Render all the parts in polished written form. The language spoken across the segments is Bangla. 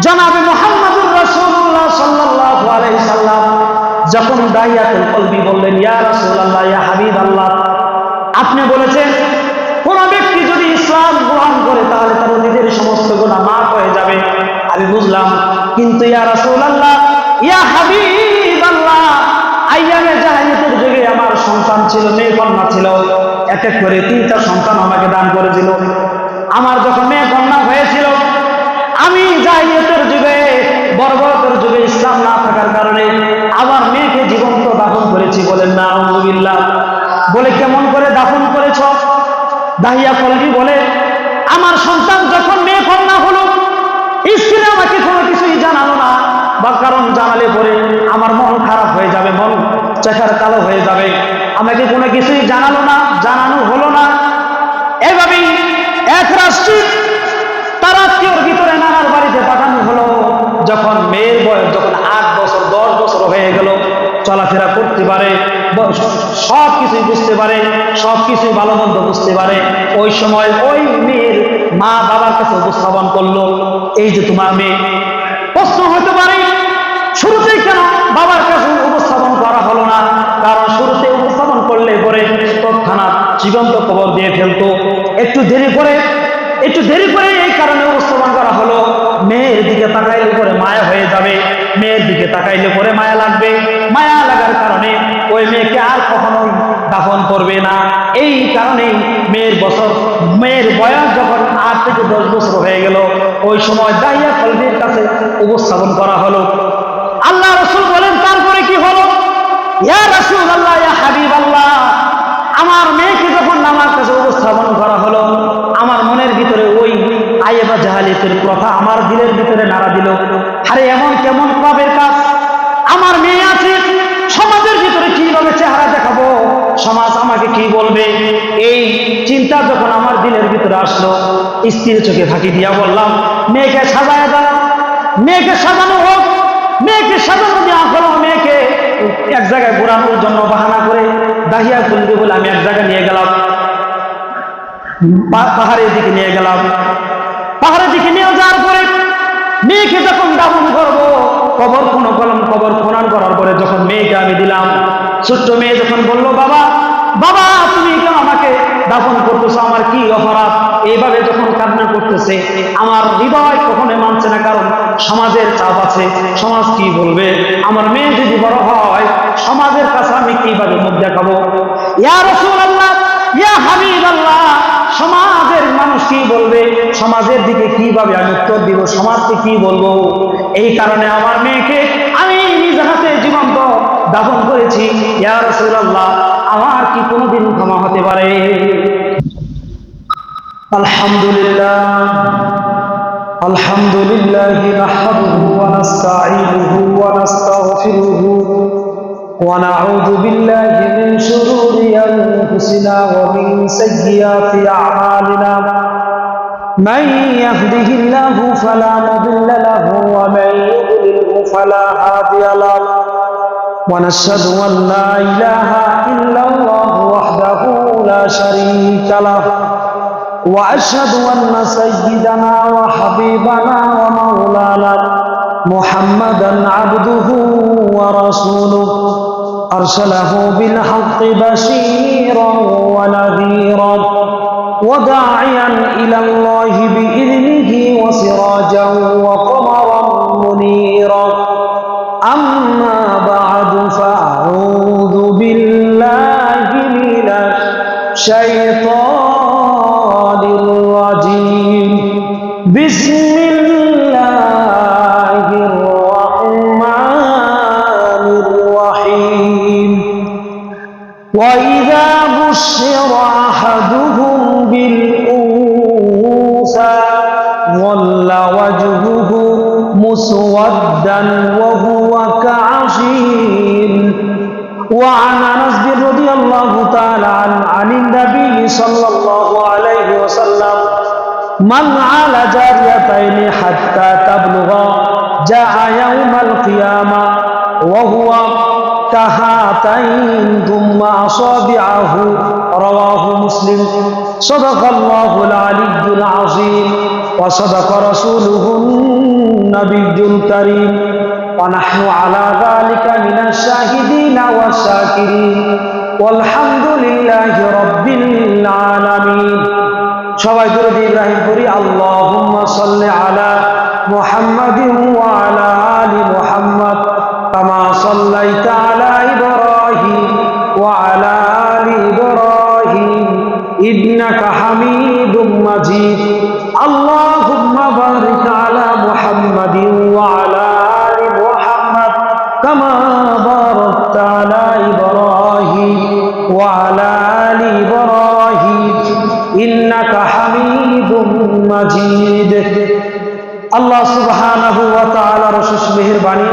জনাবে মুহাম্মদুর রাসূলুল্লাহ সাল্লাল্লাহু আলাইহি সাল্লাম যখন দাইয়াতুল কলবি বললেন, ইয়া রাসূলুল্লাহ, ইয়া হাবিবাল্লাহ, আপনি বলেছেন কোন ব্যক্তি যদি ইসলাম গ্রহণ করে তাহলে তার নিজের সমস্ত গুনাহ মাফ হয়ে যাবে। আমি বুঝলাম, কিন্তু ইয়া রাসূলুল্লাহ, ইয়া হাবিবাল্লাহ, আইয়ামে জাহিলিয়াতের যুগে আমার সন্তান ছিল, মেয়ে কন্যা ছিল, এক এক করে 3টা সন্তান আমাকে দান করেছিল। আমার যখন মেয়ে কন্যা হয়েছিল, আমি জাহিলিয়াতের যুগে, বর্বরতার যুগে ইসলাম না থাকার কারণে আমার মেয়েকে জীবন্ত দাফন করেছি। বলেন না আলহামদুলিল্লাহ। বলে কেমন করে দাফন করেছ? দাহিয়া কলবি বলে, আমার সন্তান যখন মেয়ে কন্যা হলো, স্ত্রী আমাকে কোনো কিছুই জানালো না, বা কারণ জানালে পরে আমার মন খারাপ হয়ে যাবে, মন চেহারা কালো হয়ে যাবে। আমাকে কোনো কিছুই জানালো না, জানানো হলো না। এভাবেই এক রাষ্ট্রে তার আত্মীয়র ভিতরে নানার বাড়িতে পাঠানো হলো। যখন মেয়ের বয়স যখন 8 বছর 10 বছর হয়ে গেল, চলাফেরা করতে পারে, সব কিছুই বুঝতে পারে, সব কিছুই ভালো মন্দ বুঝতে পারে, ওই সময় ওই মেয়ের মা বাবার কাছে উপস্থাপন করলো, এই যে তোমার মেয়ে। প্রশ্ন হতে পারে শুরুতেই কেন বাবার কাছে উপস্থাপন করা হলো না? কারণ শুরুতে উপস্থাপন করলে পরে তৎক্ষণাৎ জীবন্ত কবর দিয়ে ফেলতো। একটু দেরি করে এই কারণে উপস্থাপন করা হলো, মেয়ের দিকে তাকাইলে পরে মায়া হয়ে যাবে, মেয়ের দিকে তাকাইলে পরে মায়া লাগবে, মায়া লাগার কারণে ওই মেয়েকে আর কখনোই দাফন করবে না। এই কারণেই মেয়ের বয়স যখন 8 থেকে 10 বছর হয়ে গেল, ওই সময় দাহিয়া কলবির কাছে উপস্থাপন করা হলো। আল্লাহ রাসূল বলেন, তারপরে কি হলো? ইয়া রাসূলুল্লাহ, ইয়া হাবিবাল্লাহ, আমার মেয়েকে যখন আমার কাছে উপস্থাপন করা হলো, আমার মনের ভিতরে ওই আইবা জাহালিয়াতের কথা আমার দিলের ভিতরে নাড়া দিল। আরে এমন কেমন পাপের কাজ! আমার মেয়ে আছে, সমাজের ভিতরে কিভাবে চেহারা দেখাবো, সমাজ আমাকে কি বলবে, এই চিন্তা যখন আমার দিলের ভিতরে আসলো, স্ত্রীর চোখে ফাঁকি দিয়া বললাম, মেয়েকে সাজায় দাও, মেয়েকে সাজানো হোক। মেয়েকে সাজানো দেওয়া হলো। মেয়েকে এক জায়গায় ঘোরানোর জন্য বাহানা করে দাহিয়া কলবি বলে আমি এক জায়গায় নিয়ে গেলাম, পাহাড়ের দিকে নিয়ে গেলাম। পাহাড়ের দিকে নিয়ে যাওয়ার পরে মেয়েকে যখন দাফন করবো, কবর খনন করার পরে যখন মেয়েকে আমি দিলাম, ছোট্ট মেয়ে যখন বললো, বাবা বাবা, তুমি কেন আমাকে দাফন করতেছো, আমার কি অপরাধ? এইভাবে যখন কান্না করতেছে, আমার হৃদয় কখনোই মানছে না, কারণ সমাজের চাপ আছে, সমাজ কি বলবে, আমার মেয়ে যদি বড় হয় সমাজের কাছে আমি কিভাবে মুখ দেখাবো? ইয়া রাসূলুল্লাহ, ইয়া হাবিবাল্লাহ, সমাজের মানুষ কি বলবে, সমাজের দিকে কিভাবে আমি উত্তর দিব, সমাজকে কি বলবো? এই কারণে আমার মেয়েকে আমি নিজ হাতে জীবন্ত দাফন করেছি। ইয়া রাসূলুল্লাহ, আমার কি কোনোদিন ক্ষমা হতে পারে? আলহামদুলিল্লাহ নাহমাদুহু ওয়া নাস্তাঈনুহু ওয়া নাস্তাগফিরুহু ওয়া নাউযু বিল্লাহি মিন শুরুরি আনফুসিনা ওয়া মিন সাইয়্যাতি আ'মালিনা। من يهده الله فلا مضل له ومن يضلله فلا هادي له ونشهد أن لا إله إلا الله وحده لا شريك له وأشهد أن سيدنا وحبيبنا ومولانا محمدا عبده ورسوله أرسله بالحق بشيرا ونذيرا وداعيا إلى الله بإذنه وسراجا وقمرا منيرا. أما بعد فأعوذ بالله من الشيطان الرجيم. بسم الله الرحمن الرحيم. وإذا بشر أحدهم بالأنثى ظل وجهه مسودا وهو كظيم. وعن أنس رضي الله تعالى عن النبي صلى الله عليه وسلم من على جاريتين حتى تبلغ جاء يوم القيامة وهو كهاتين ثم أصابعه. رواه مسلم. صدق الله العلي العظيم. ওয়া সাদাকা রাসূলুহুন নাবিয়্যুল কারীম ওয়া নাহনু আলা যালিকা মিনাশ শাহিদিনা ওয়াশ শাকিরিন ওয়ালহামদুলিল্লাহি রাব্বিল আলামিন। সবাই দুরূদ ইব্রাহিম পড়ি। আল্লাহুম্মা সাল্লি আলা মুহাম্মাদিন ওয়া আলা আলি মুহাম্মাদ কামা সাল্লাইতা আলা ইব্রাহিম ওয়া আলা আলি ইব্রাহিম ইন্নাকা হামিদুম মাজিদ। আল্লাহুম্মা বারিক আলা মুহাম্মাদিন ওয়া আলা আলি মুহাম্মাদ কামা বারাকতা আলা ইব্রাহিম ওয়া আলা আলি ইব্রাহিম ইন্নাকা হামিদুম মাজিদ। আল্লাহ সুবহানাহু ওয়া তাআলার অশেষ মেহেরবানি,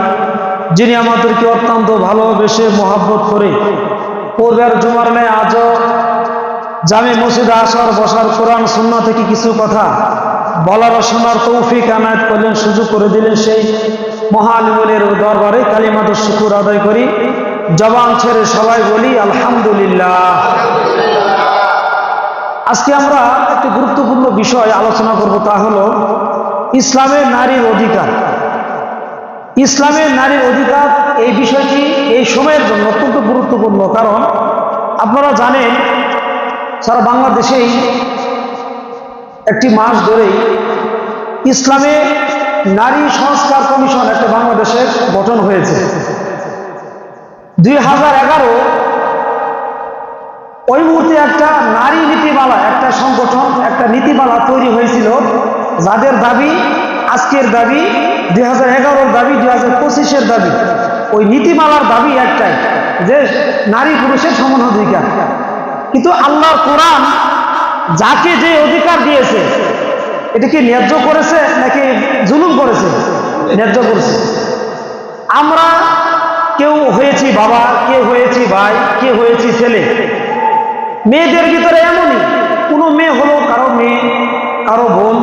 যিনি আমাদেরকে অত্যন্ত ভালোবেসে মহব্বত করে পূর্বের জুমার ন্যায় আজও জামে মসজিদে আসার বসার কোরআন সুন্নাহ থেকে কিছু কথা বলার ও শোনার তৌফিক এনায়েত করলেন, সুযোগ করে দিলেন। সেই মহান মুনির দরবারে কালিমাতুশ শুকর আদায় করি। জবান ছেড়ে সবাই বলি আলহামদুলিল্লাহ। আজকে আমরা একটি গুরুত্বপূর্ণ বিষয় আলোচনা করব, তা হলো ইসলামের নারীর অধিকার। ইসলামের নারীর অধিকার এই বিষয়টি এই সময়ের জন্য অত্যন্ত গুরুত্বপূর্ণ, কারণ আপনারা জানেন সারা বাংলাদেশেই একটি মাস ধরেই ইসলামে নারী সংস্কার কমিশন একটা বাংলাদেশের গঠন হয়েছে। 2011 ওই মুহূর্তে একটা নারী নীতিমালা, একটা সংগঠন, একটা নীতিমালা তৈরি হয়েছিল, যাদের দাবি, আজকের দাবি 2011-র দাবি 2025-এর দাবি, ওই নীতিমালার দাবি একটাই যে নারী পুরুষের সমান অধিকার। কিন্তু আল্লাহর কোরআন যাকে যে অধিকার দিয়েছে এটা কি ন্যায্য করেছে নাকি জুলুম করেছে? ন্যায্য করেছে। আমরা কেউ হয়েছি বাবা, কে হয়েছি ভাই, কে হয়েছি ছেলে। মেয়েদের ভিতরে এমনই, কোনো মেয়ে হলো কারো মেয়ে, কারো বোন,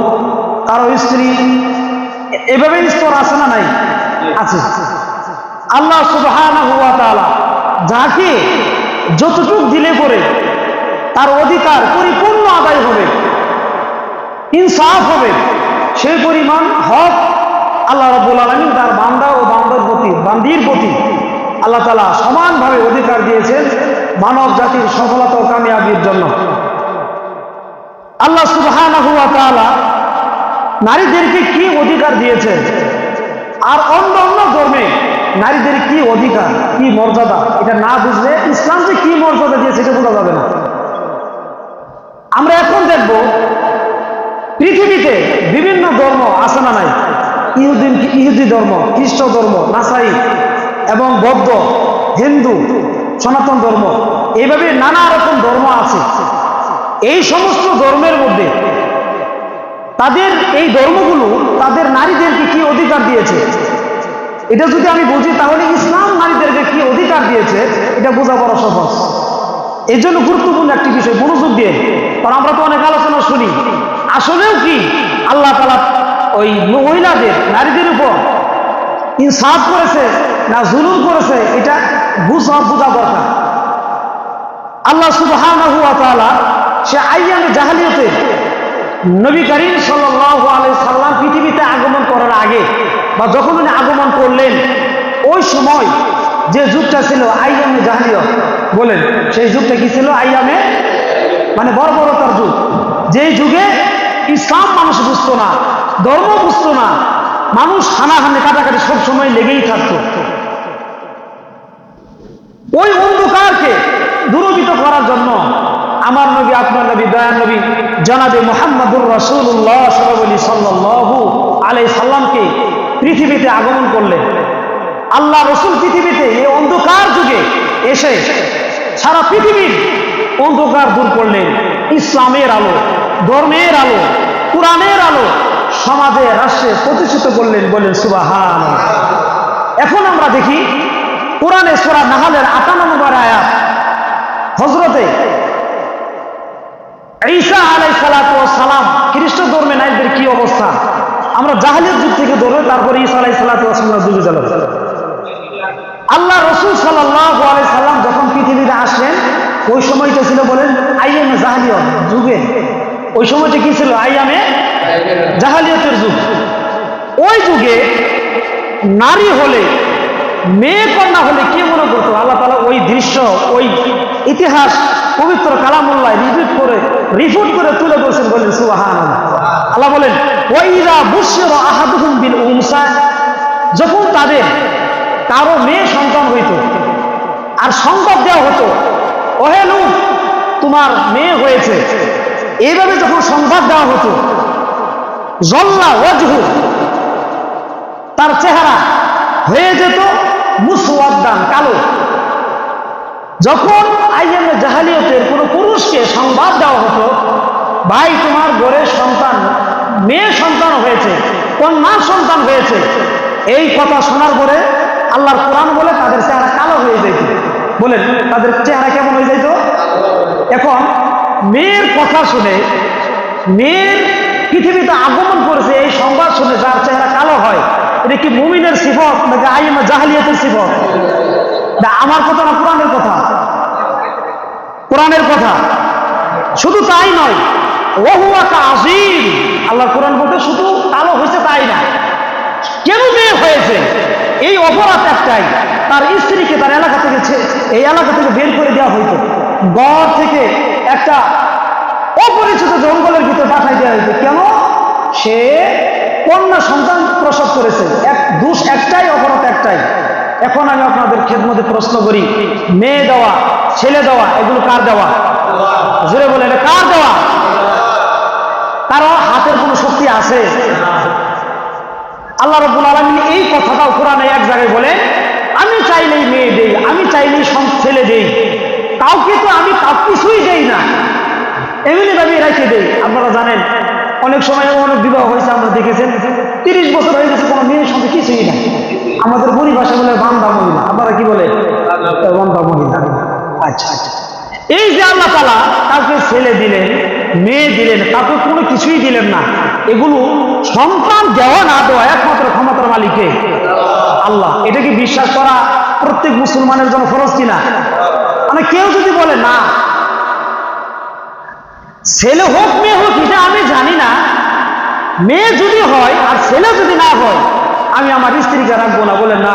কারো স্ত্রী, এভাবে স্তর আছে না নাই? আছে। আল্লাহ সুবহানাহু ওয়া তাআলা যাকে যতটুক দিলে পরে তার অধিকার পরিপূর্ণ আদায় হবে, ইনসাফ হবে, সেই পরিমাণ হক আল্লাহ রাব্বুল আলামিন তার বান্দা ও বান্দির প্রতি আল্লাহ তাআলা সমানভাবে অধিকার দিয়েছেন মানব জাতির সফলতা ও কামিয়াবির জন্য। আল্লাহ সুবহানাহু ওয়া তাআলা নারীদেরকে কি অধিকার দিয়েছেন, আর অন্য অন্য ধর্মে নারীদের কি অধিকার, কি মর্যাদা, এটা না বুঝলে ইসলাম যে কি মর্যাদা দিয়েছে এটা বোঝা যাবে না। আমরা এখন দেখব পৃথিবীতে বিভিন্ন ধর্ম আছে না নাই? ইহুদি ধর্ম, খ্রিস্ট ধর্ম, নাসাই এবং বৌদ্ধ, হিন্দু, সনাতন ধর্ম, এইভাবে নানা রকম ধর্ম আছে। এই সমস্ত ধর্মের মধ্যে তাদের এই ধর্মগুলো তাদের নারীদেরকে কি অধিকার দিয়েছে, এটা যদি আমি বুঝি তাহলে ইসলাম নারীদেরকে কি অধিকার দিয়েছে এটা বোঝা বড় সহজ। এই জন্য গুরুত্বপূর্ণ একটি বিষয়, মনোযোগ দিয়ে, কারণ আমরা তো অনেক আলোচনা শুনি, আসলেও কি আল্লাহ তাআলা ওই মহিলাদের, নারীদের উপর ইনসাফ করেছে না জুলুম করেছে, এটা বোঝা দরকার। আল্লাহ সুবহানাহু ওয়া তাআলা সে আইয়ামে জাহেলিয়তে নবী করিম সাল্লাল্লাহু আলাইহি সাল্লাম পৃথিবীতে আগমন করার আগে বা যখন উনি আগমন করলেন, ওই সময় যে যুগটা ছিল আইয়ামে জাহেলিয়ত বলেন, সেই যুগটা কি ছিল? আইয়ামে মানে বর্বরতার যুগ। যেই যুগে ইসলাম মানুষ বুঝতো না, ধর্ম বুঝতো না, মানুষ হানাহানি কাটাকাটি সব সময় লেগেই থাকতো। ওই অন্ধকারকে দূরীভূত করার জন্য আমার নবী, আপনার নবী, দয়ার নবী জনাবে মুহাম্মদুর রাসূলুল্লাহ সাল্লাল্লাহু আলাইহি সাল্লামকে পৃথিবীতে আগমন করলেন। আল্লাহ রসুল পৃথিবীতে এই অন্ধকার যুগে এসে সারা পৃথিবীর অন্ধকার দূর করলেন। ইসলামের আলো, ধর্মের আলো, কোরআনের আলো সমাজে, রাষ্ট্রে প্রতিষ্ঠিত করলেন। বলেন সুবহানাল্লাহ। এখন আমরা দেখি কোরআনে সূরা নাহলের ৫৮ নম্বর আয়াত, হযরতে ঈসা আলাইহিস সালাতু ওয়াস সালাম খ্রিস্ট ধর্মে নারীদের কি অবস্থা, আমরা জাহেলিয়ত যুগ থেকে ধরে তারপরে ঈসা আলাইহিস সালাতু ওয়াস সালামের যুগে গেলাম। আল্লাহ রাসূল সাল্লাল্লাহু আলাইহি সাল্লাম যখন পৃথিবীতে আসলেন, ওই সময়টা ছিল বলেন আইয়ামে জাহেলিয়ত যুগে। ওই সময়টা কি ছিল? আইয়ামে জাহালিয়াতের যুগ। ওই যুগে নারী হলে, মেয়ে কন্যা হলে কি মনে করতো? আল্লাহ তাআলা ওই দৃশ্য, ওই ইতিহাস পবিত্র কালামুল্লাহ রিপোর্ট করে তুলে ধরছেন। বলেন সুবহানাল্লাহ। আল্লাহ বলেন ওয়াইযা বুশিরা আহাদুহুম বিল উনসা, যখন তাদের কারো মেয়ে সন্তান হইতো আর সংবাদ দেওয়া হতো, ওহে লূত তোমার মেয়ে হয়েছে, এইভাবে যখন সংবাদ দেওয়া হতো, জল্লা ওয়াজহু, তার চেহারা হয়ে যেত মুসওয়াদ্দান, কালো। যখন আইয়ামে জাহালিয়াতের কোনো পুরুষকে সংবাদ দেওয়া হতো, ভাই তোমার ঘরে সন্তান, মেয়ে সন্তান হয়েছে, কন্যা সন্তান হয়েছে, এই কথা শোনার পরে আল্লাহর কোরআন বলে তাদের চেহারা কালো হয়ে যেত। বলেন তাদের চেহারা কেমন হয়ে যেত? এখন মেয়ের কথা শুনে, মেয়ের পৃথিবীতে আগমন করেছে এই সংবাদ শুনে যার চেহারা কালো হয়, এটা কি মুমিনের সিফত নাকি আইয়ামে জাহালিয়াতের সিফত? আমার কথা না, কোরআনের কথা, কোরআনের কথা। শুধু তাই নয়, ওহুয়া কাযীম, আল্লাহর কোরআন বলতে শুধু কালো হয়েছে তাই না, কেন মেয়ে হয়েছে এই অপরাধ একটাই, তার স্ত্রীকে তার এলাকা থেকে, এই এলাকা থেকে বের করে দেওয়া হইতো, ঘর থেকে একটা অপরিচিত জঙ্গলের ভিতরে পাঠাই দেওয়া হইতো। কেন? সে কন্যা সন্তান প্রসব করেছে। দোষ একটাই, অপরাধ একটাই। এখন আমি আপনাদের খেদমতে প্রশ্ন করি, মেয়ে দেওয়া, ছেলে দেওয়া, এগুলো কার দেওয়া? জোরে বলে, এটা কার দেওয়া? কারো হাতের কোনো শক্তি আছে? আল্লাহ রাব্বুল আলামিন এই কথাটাও কোরআনে এক জায়গায় বলে, আমি চাইলেই মেয়ে দেই, আমি চাইলেই ছেলে দেই, কাউকে তো আমি কিছুই দেই না, এমনি ভাবে রেখে দেই। আপনারা জানেন অনেক সময় অনেক বিবাহ হয়েছে, আমরা দেখেছেন 30 বছর হয়ে গেছে, কোনো মেয়ের সঙ্গে কিছুই নাই। আমাদের পরিভাষা বলে বান্দা মহিলা, আপনারা কি বলে? বান্দা মহিলা। আচ্ছা আচ্ছা, এই যে আল্লাহ তাআলা কাউকে ছেলে দিলেন, মেয়ে দিলেন, কাউকে কোনো কিছুই দিলেন না, এগুলো সন্তান দেওয়া না দেওয়া একমাত্র ক্ষমতার মালিকে আল্লাহ। এটা কি বিশ্বাস করা প্রত্যেক মুসলমানের জন্য ফরজ কিনা? মানে কেউ যদি বলে না ছেলে হোক মেয়ে হোক এটা আমি জানি না, মেয়ে যদি হয় আর ছেলে যদি না হয় আমি আমার স্ত্রীকে রাখবো না, বলে না,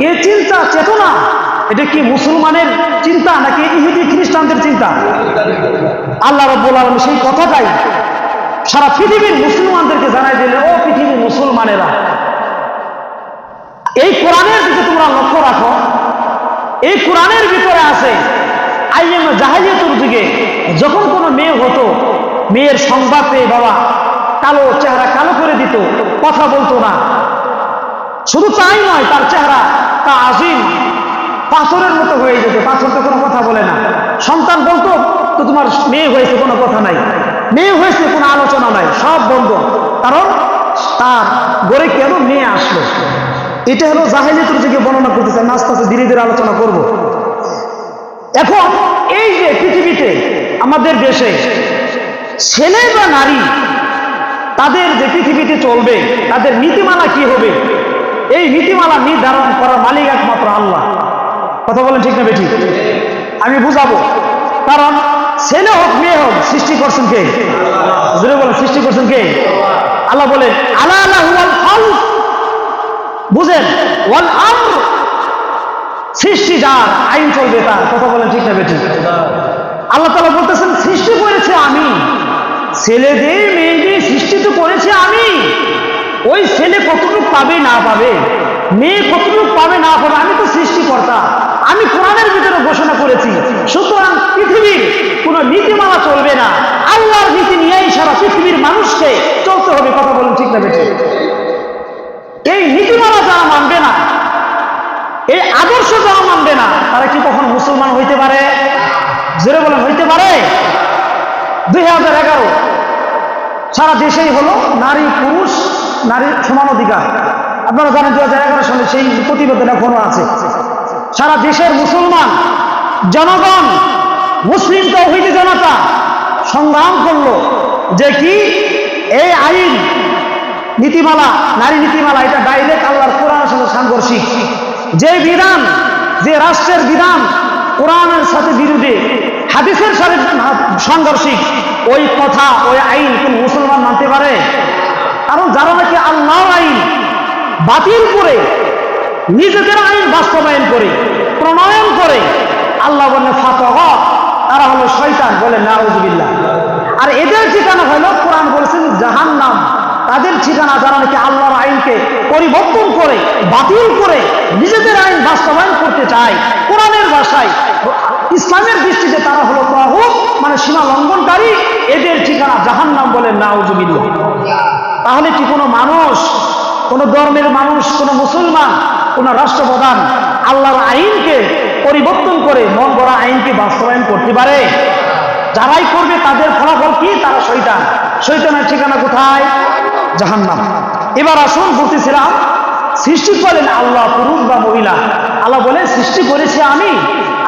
এ চিন্তা চেতনা এটা কি মুসলমানের চিন্তা নাকি ইহুদি খ্রিস্টানদের চিন্তা? আল্লাহ রাব্বুল আলামিন সেই কথাটাই সারা পৃথিবীর মুসলমানদেরকে জানাই দিলেন, ও পৃথিবীর মুসলমানেরা, এই কোরআনের দিকে তোমরা লক্ষ্য রাখো। এই কোরআনের ভিতরে আছে আইয়ামে জাহালিয়াতের যুগে যখন কোনো মেয়ে হতো, মেয়ের সংবাদ পেয়ে বাবা কালো, চেহারা কালো করে দিত, কথা বলতো না। শুধু তাই নয়, তার চেহারা তা আজিম, পাথরের মতো হয়ে যেত, পাথর তো কোনো কথা বলে না। সন্তান বলতো তো তোমার মেয়ে হয়েছে, কোনো কথা নাই, মেয়ে হয়েছে কোনো আলোচনা নাই, সব বন্ধ। কারণ তার ঘরে কেন মেয়ে আসলো? এটা হলো জাহেলিয়াতের যুগে বর্ণনা করতেছে, আস্তে আস্তে ধীরে ধীরে আলোচনা করব। এখন এই যে পৃথিবীতে আমাদের দেশে ছেলে বা নারী তাদের যে পৃথিবীতে চলবে, তাদের নীতিমালা কি হবে, এই নীতিমালা নির্ধারণ করার মালিক একমাত্র আল্লাহ। কথা বলেন ঠিক না বেঠিক? আমি বুঝাবো। কারণ ছেলে হোক মেয়ে হোক সৃষ্টি করছেন কে? জোরে বলেন, সৃষ্টি করছেন কে? আল্লাহ বলেন আলা লাহুল খালক, বুঝেন, ওয়াল আমর, সৃষ্টি যার, আইন চলবে তার। কথা বলেন ঠিক না বেঠিক? আল্লাহ তাআলা বলতেছেন সৃষ্টি করেছে আমি, ছেলে দিয়ে মেয়ে দিয়ে সৃষ্টি তো করেছে আমি। ওই ছেলে কতটুকু পাবে না পাবে, মেয়ে কতটুকু পাবে না পাবে, আমি তো সৃষ্টিকর্তা, আমি কোরআনের ভিতরে ঘোষণা করেছি। সুতরাং পৃথিবীর কোনো নীতিমালা চলবে না, আল্লাহর নীতি নিয়েই সারা পৃথিবীর মানুষকে চলতে হবে। কথা বলুন ঠিক না বেঠিক? এই নীতিমালা যারা মানবে না, এই আদর্শ যারা মানবে না, তারা কি কখন মুসলমান হইতে পারে? জোরে বলেন, হইতে পারে? 2011 সারা দেশেই হলো নারী পুরুষ নারীর সমান অধিকার। আপনারা জানেন 2011 সালে সেই প্রতিবেদন এখনো আছে। সারা দেশের মুসলমান জনগণ, মুসলিম তাওহীদি জনতা সংগ্রাম করলো যে কি এই আইন নীতিমালা, নারী নীতিমালা, এটা ডাইরেক্ট আল্লাহর কোরআনের সাথে সাংঘর্ষিক। যে বিধান, যে রাষ্ট্রের বিধান কোরআনের সাথে বিরোধী, হাদিসের সাথে সাংঘর্ষিক, ওই কথা ওই আইন কোন মুসলমান মানতে পারে? কারণ যারা নাকি আল্লাহর আইন বাতিল করে নিজেদের আইন বাস্তবায়ন করে প্রণয়ন করে, আল্লাহ বলেন ফাতাগা, তারা হলো শয়তান, বলে নাউযুবিল্লাহ। আর এদের ঠিকানা হলো, কোরআন বলেছেন জাহান্নাম। তাদের ঠিকানা যারা নাকি আল্লাহর আইনকে পরিবর্তন করে বাতিল করে নিজেদের আইন বাস্তবায়ন করতে চায়, কোরআনের ভাষায় ইসলামের দৃষ্টিতে তারা হলো তাগুত, মানে সীমা লঙ্ঘনকারী, এদের ঠিকানা জাহান্নাম, বলে নাউযুবিল্লাহ। তাহলে কি কোনো মানুষ, কোন ধর্মের মানুষ, কোন মুসলমান, কোন রাষ্ট্রপ্রধান আল্লাহর আইনকে পরিবর্তন করে মন গড়া আইনকে বাস্তবায়ন করতে পারে? যারাই করবে তাদের ফলাফল কি? তারা শয়তান। শয়তানের ঠিকানা কোথায়? জাহান্নাম। এবার আসুন, বলতেছিলাম সৃষ্টি করেন আল্লাহ পুরুষ বা মহিলা। আল্লাহ বলে সৃষ্টি করেছি আমি,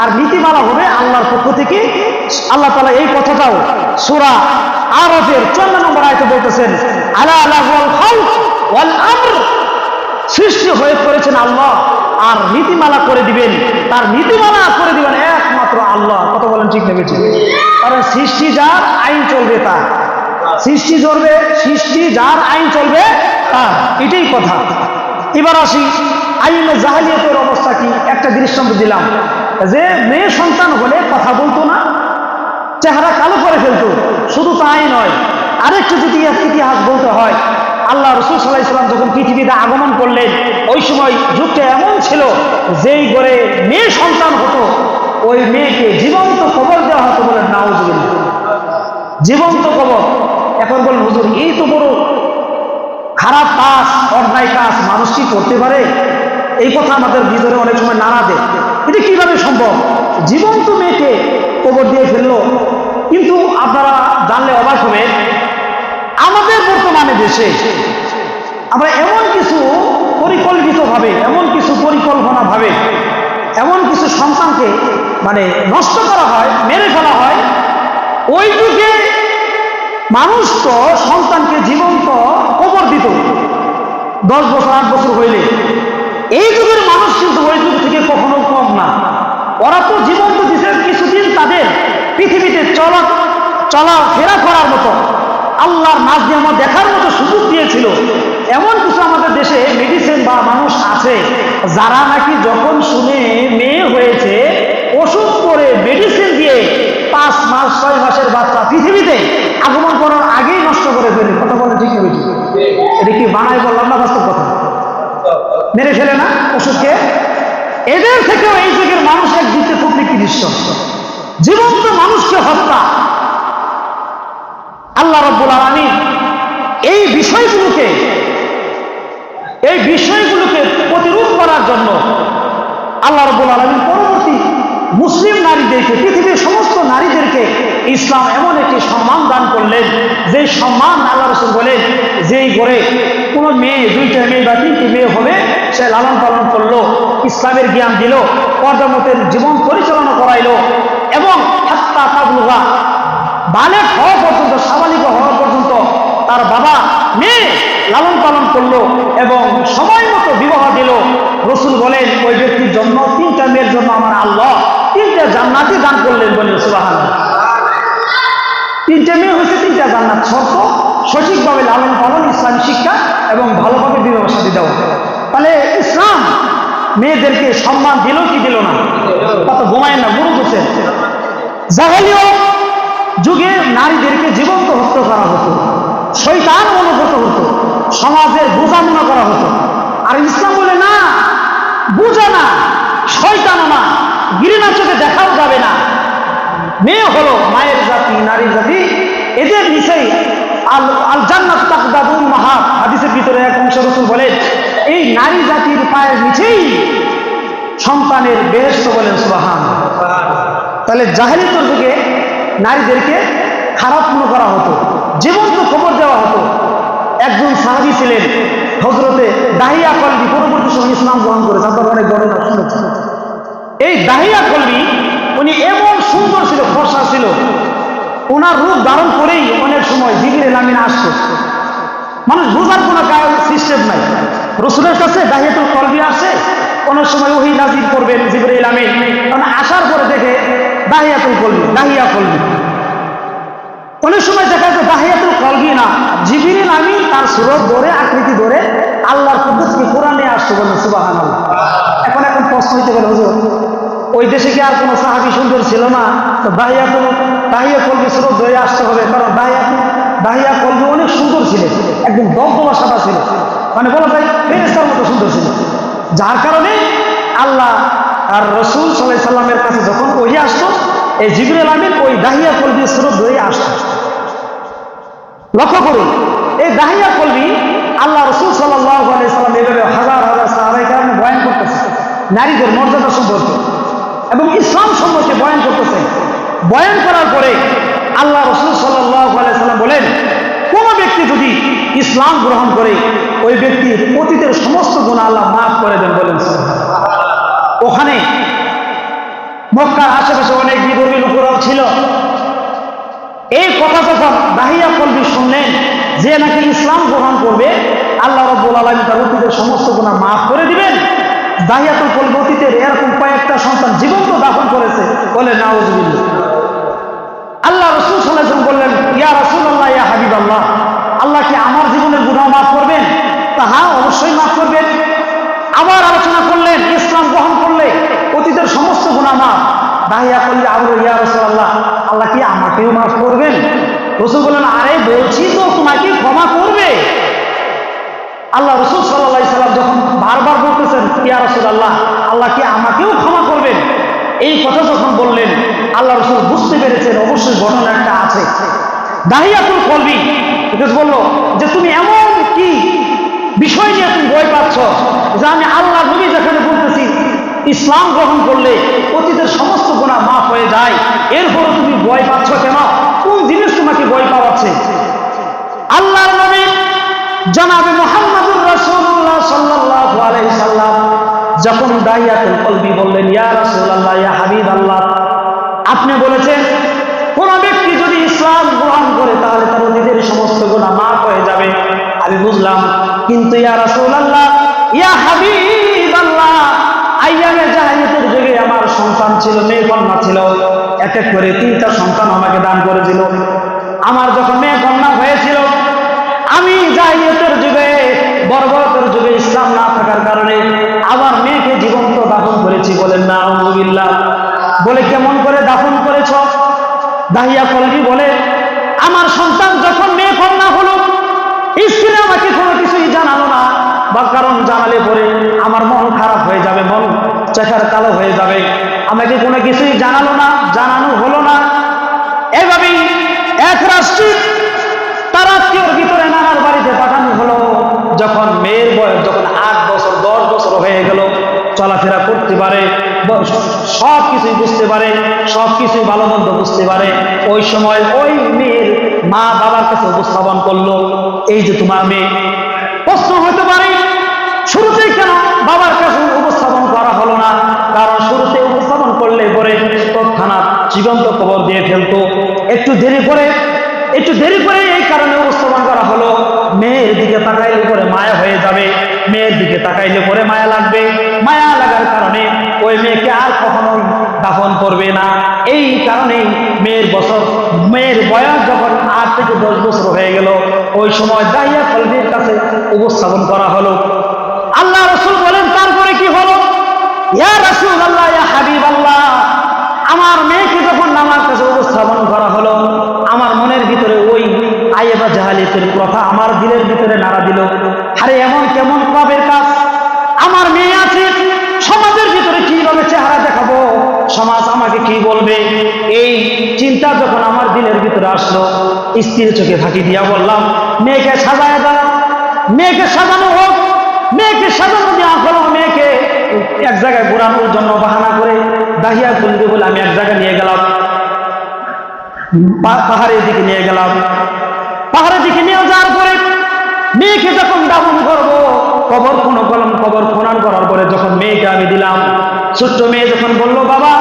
আর নীতিমালা হবে আল্লাহর পক্ষ থেকে। আল্লাহ তাআলা এই কথাটাও সূরা আরাফের 54 নম্বর আয়াতে বলতেছেন, আলা লাহুল খালক ওয়াল আমর, সৃষ্টি হয়ে করেছেন আল্লাহ, আর নীতিমালা করে দিবেন, তার নীতিমালা করে দিবেন একমাত্র আল্লাহ। কথা বলেন ঠিক না বেঠিক? কারণ সৃষ্টি যার, আইন চলবে তার। সৃষ্টি যার, আইন চলবে তার, এটাই কথা। এবার আসি আইনে জাহেলিয়াতের অবস্থা কি। একটা দৃষ্টান্ত দিলাম যে মেয়ে সন্তান হলে কথা বলতো না, চেহারা কালো করে ফেলতো। শুধু তাই নয়, আরেকটু যদি ইতিহাস বলতে হয়, আল্লাহ রাসূল সাল্লাল্লাহু আলাইহি ওয়াসাল্লাম যখন পৃথিবীতে আগমন করলেন, ওই সময় যুগটা এমন ছিল, যেই ঘরে মেয়ে সন্তান হতো ওই মেয়েকে জীবন্ত কবর দেওয়া হতো, বলে নাউযুবিল্লাহ। জীবন্ত কবর। এখন বলেন হুজুর, এই তো বড় খারাপ কাজ, অন্যায় কাজ, মানুষ কি করতে পারে? এই কথা আমাদের ভিতরে অনেক সময় নাড়া দেয়। এটা কিভাবে সম্ভব? জীবন্ত মেয়েকে কবর দিয়ে ফেললো। কিন্তু আপনারা জানলে অবাক হবে, আমাদের বর্তমানে দেশে আমরা এমন কিছু পরিকল্পিতভাবে, এমন কিছু পরিকল্পনাভাবে, এমন কিছু সন্তানকে মানে নষ্ট করা হয়, মেরে ফেলা হয়। ওই যুগে মানুষ তো সন্তানকে জীবন্ত কবর দিত 10 বছর 8 বছর হইলে। এই যুগের মানুষ কিন্তু ওই যুগ থেকে কখনো কম না। ওরা তো জীবন্ত দিচ্ছে, কিছুদিন তাদের পৃথিবীতে চলাফেরা করার মতো, আল্লাহর নাজ নিয়ামত দেখার মতো সুযোগ দিয়েছিল। এমন কিছু আমাদের দেশে মেডিসিন বা মানুষ আছে, যারা নাকি যখন শুনে মেয়ে হয়েছে, ওষুধ করে মেডিসিন দিয়ে 5 মাস 6 মাসের বাচ্চা পৃথিবীতে আগমন করার আগেই নষ্ট করে ফেলে। কথা বলে ঠিক হবে? এটা কি বানাই বললাম না? বাস্তব কথা। মেরে ফেলে না ওষুধকে? এদের থেকেও এই যুগের মানুষ একদিকে খুব নিকৃষ্ট, জীবন্ত মানুষকে হত্যা। আল্লাহ রাব্বুল আলামিন এই বিষয়গুলোকে প্রতিরোধ করার জন্য আল্লাহ রাব্বুল আলামিন পরবর্তী মুসলিম নারীদেরকে, পৃথিবীর সমস্ত নারীদেরকে ইসলাম এমন একটি সম্মান দান করলেন, যে সম্মান আল্লাহ রাসূল বলেন, যেই ঘরে কোনো মেয়ে, 2টা মেয়ে বা 3টি মেয়ে হবে, সে লালন পালন করলো, ইসলামের জ্ঞান দিল, পর্দামতের জীবন পরিচালনা করাইলো, এবং হাত্তা তাবলুগা, বালেগ হওয়া পর্যন্ত, সাবালিগ হওয়া পর্যন্ত তার বাবা মেয়ে লালন পালন করলো এবং সময় মতো বিবাহ দিল। রাসূল বলেন, ওই ব্যক্তির জন্য 3টা মেয়ের জন্য আমার আল্লাহ 3টা জান্নাতি দান করলেন। বলেন সুবহানাল্লাহ। 3টে মেয়ে হয়েছে, 3টা জান্নাত। শর্ত সঠিকভাবে লালন পালন, ইসলামী শিক্ষা এবং ভালোভাবে বিবাহ শাদী দেওয়া। তাহলে ইসলাম মেয়েদেরকে সম্মান দিল কি দিল না? কত ঘুমায় না, গুরু করছেন। জাহেলিয়ত যুগে নারীদেরকে জীবন্ত হত্যা করা হতো, শয়তান অনুগত হতো, সমাজের বোঝা মনে করা হতো। আর ইসলাম বলে না, বোঝা না, শয়তানও না, ঘৃণা চোখে দেখাও যাবে না। মেয়ে হলো মায়ের জাতি, নারীর জাতি, এদের নিচেই আল জান্নাত তাকদাদু উম্মাহাত, হাদিসের ভিতরে এক অংশ রাসূল বলেন, এই নারী জাতির পায়ের নিচেই সন্তানের বেহেশত। বলেন সুবহানাল্লাহ। তাহলে জাহেলিয়তের যুগে নারীদেরকে খারাপ মনে করা হতো, জীবন্ত খবর দেওয়া হতো। একজন সাহাবী ছিলেন হযরতে দাহিয়া কলবি, পরবর্তী সময় ইসলাম গ্রহণ করেছে, আপনারা অনেক বড় শুনেছেন। এই দাহিয়া কলবি উনি এমন সুন্দর ছিল, ফর্সা ছিল, ওনার রূপ ধারণ করেই অনেক সময় জিবরিল আমিন আসতো। মানুষ বোঝার কোনো সিস্টেম নাই। রাসূলের কাছে দাহিয়াতুল কলবি আসে, অনেক সময় ওহী নাযিল করবেন জিবরিল আমিন, কারণ আসার পরে দেখে দাহিয়াতুল কলবি, দাহিয়া কলবি। অনেক সময় দেখা যায় দাহিয়াতুল কলবি না, জিবরিল আমিন তার সুরত ধরে আকৃতি ধরে আল্লাহর কুদরতকে কোরআনে আসছে বলেন সুবহানাল্লাহ। এখন প্রশ্ন হইতে গেল, হুজুর ওই দেশে কি আর কোনো সাহাবী সুন্দর ছিল না? তো দাহিয়া কলবি সুরত ধরে আসতে হবে, কারণ দাহিয়া কলবি অনেক সুন্দর ছিলেন, একদম দমদমা সাদা ছিল, মানে বলা যায় ফেরেশতার মতো সুন্দর ছিল, যার কারণে আল্লাহ আর রাসূল সাল্লাল্লাহু আলাইহি সাল্লামের কাছে যখন ওহী আসতো, এই জিবরিল আমিন ওই দাহিয়া কলবি সুরত ধরে আসতো। লক্ষ্য করুন, এই দাহিয়া কলবি আল্লাহ রাসূল সাল্লাল্লাহু আলাইহি সাল্লাম এভাবে হাজার হাজার সাহাবায়ে কেরাম বয়ান করতেছে নারীদের মর্যাদা সম্পর্কে এবং ইসলাম সম্পর্কে বয়ান করতেছে। বয়ান করার পরে আল্লাহ রাসূল সাল্লাল্লাহু আলাইহি সাল্লাম বলেন, কোন ব্যক্তি যদি ইসলাম গ্রহণ করে ওই ব্যক্তির অতীতের সমস্ত গুনাহ আল্লাহ মাফ করে দেন বলেন সুবহানাল্লাহ। ওখানে মক্কার আশেপাশে অনেক বিধর্মী লোকেরাও ছিল। এই কথা যখন দাহিয়া কলবি শুনলেন যে নাকি ইসলাম গ্রহণ করবে, আল্লাহ রাব্বুল আলামিন তার অতীতের সমস্ত গুনাহ মাফ করে দিবেন, দাহিয়াতুল কলবি অতীতের এরকম কয়েকটা সন্তান জীবন্ত দাফন করেছে, বলে নাউজুবিল্লাহ। আল্লাহ রাসূল সাল্লাল্লাহু আলাইহি ওয়াসাল্লাম বললেন, ইয়া রাসূলুল্লাহ, ইয়া হাবিবাল্লাহ, আল্লাহ কি আমার জীবনের গুনাহ মাফ করবেন? তা হ্যাঁ, অবশ্যই মাফ করবেন। আবার আলোচনা করলেন, ইসলাম গ্রহণ করলে অতীতের সমস্ত গুনাহ মাফ। দাহিয়া কলবি আবার, ইয়া রাসূলুল্লাহ, আল্লাহ কি আমাকেও মাফ করবেন? রাসূল বললেন, আরে বলছি তো তোমাকে ক্ষমা করবে। আল্লাহ রাসূল সাল্লাল্লাহু আলাইহি সাল্লাম যখন বারবার বলতেছেন, ইয়া রাসূলুল্লাহ, আল্লাহ কি আমাকেও ক্ষমা করবেন, এই কথা যখন বললেন, আল্লাহ রাসূল বুঝতে পেরেছেন অবশ্যই ঘটনা একটা আছে। দাহিয়াতুল কলবি বলল যে তুমি এমন কি বিষয় নিয়ে তুমি ভয় পাচ্ছ যে আমি আল্লাহ নবী যেখানে বলতেছি ইসলাম গ্রহণ করলে অতীতের সমস্ত গুনাহ মাফ হয়ে যায়, এরপরও তুমি ভয় পাচ্ছ কেন? কোন জিনিস তোমাকে ভয় পাওয়াচ্ছে? আল্লাহর নবী জনাবে মুহাম্মদুর রাসূলুল্লাহ সাল্লাল্লাহু আলাইহি সাল্লাম যখন দাহিয়াতুল কলবি বললেন, ইয়া রাসূলুল্লাহ, ইয়া হাবিবাল্লাহ, আপনি বলেছেন কোন ব্যক্তি যদি ইসলাম গ্রহণ করে তাহলে তার অতীতের সমস্ত গুনাহ মাফ হয়ে যাবে। আমি বুঝলাম, কিন্তু ইয়া রাসূলুল্লাহ, ইয়া হাবিবাল্লাহ, আইয়ামে জাহিলিয়াতের যুগে আমার সন্তান ছিল, মেয়ে কন্যা ছিল, এক এক করে 3টা সন্তান আমাকে দান করেছিল। আমার যখন মেয়ে কন্যা হয়েছিল, আমি জাহিলিয়াতের যুগে, বর্বরতার যুগে ইসলাম না থাকার কারণে আবার মেয়েকে জীবন্ত দাফন করেছি। বলেন নাউযুবিল্লাহ। বলে কেমন করে দাফন করেছ? দাহিয়া কলবি বলে, আমার সন্তান যখন মেয়ে কন্যা হলো, স্ত্রী আমাকে কোনো কিছুই জানালো না, বা কারণ জানালে পরে আমার মন খারাপ হয়ে যাবে, মন চেহারা কালো হয়ে যাবে, আমাকে কোনো কিছুই জানালো না, জানানো হলো না। এভাবেই এক রাষ্ট্রে তার আত্মীয়র ভিতরে নানার বাড়িতে পাঠানো হলো। যখন মেয়ের বয়স যখন 8 বছর 10 বছর হয়ে গেল, চলাফেরা করতে পারে, সব কিছুই বুঝতে পারে, সব কিছুই ভালো মন্দ বুঝতে পারে, ওই সময় ওই মেয়ের মা বাবার কাছে উপস্থাপন করলো, এই যে তোমার মেয়ে। প্রশ্ন হতে পারে শুরুতেই কেন বাবার কাছে উপস্থাপন করা হলো না? কারণ শুরুতে উপস্থাপন করলে পরে তৎক্ষণাৎ জীবন্ত কবর দিয়ে ফেলতো। একটু দেরি করে এই কারণে উপস্থাপন করা হলো, মেয়ের দিকে তাকাইলে পরে মায়া হয়ে যাবে, মেয়ের দিকে তাকাইলে পরে মায়া লাগবে, মায়া লাগার কারণে ওই মেয়েকে আর কখনোই দাফন করবে না। এই কারণেই মেয়ের বয়স যখন 8 থেকে 10 বছর হয়ে গেল, ওই সময় দাহিয়া কলবির কাছে উপস্থাপন করা হলো। আল্লাহ রাসূল বলেন, তারপরে কি হলো? ইয়া রাসূলুল্লাহ, ইয়া হাবিবাল্লাহ, আমার মেয়েকে যখন আমার কাছে উপস্থাপন করা হলো, আমার মনের ভিতরে ওই আইবা জাহালিয়াতের কথা আমার দিলের ভিতরে নাড়া দিল। আরে এমন কেমন পাপের কাজ? আমার মেয়ে আছে, সমাজের ভিতরে কিভাবে চেহারা দেখাবো, সমাজ আমাকে কি বলবে, এই চিন্তা যখন আমার দিলের ভিতরে আসলো, স্ত্রীর চোখে ফাঁকি দিয়া বললাম, মেয়েকে সাজায় দাও, মেয়েকে সাজানো হোক। মেয়েকে সাজানো দেওয়া হলো, মেয়েকে এক জায়গায় ঘোরানোর জন্য বাহানা করে দাহিয়া কলবি বলে আমি এক জায়গায় নিয়ে গেলাম, পাহাড়ের দিকে নিয়ে গেলাম। পাহাড়ের দিকে নিয়ে যাওয়ার পরে মেয়েকে যখন দাফন করবো, কবর খনন করার পরে যখন মেয়েকে আমি দিলাম, ছোট্ট মেয়ে যখন বললো, বাবা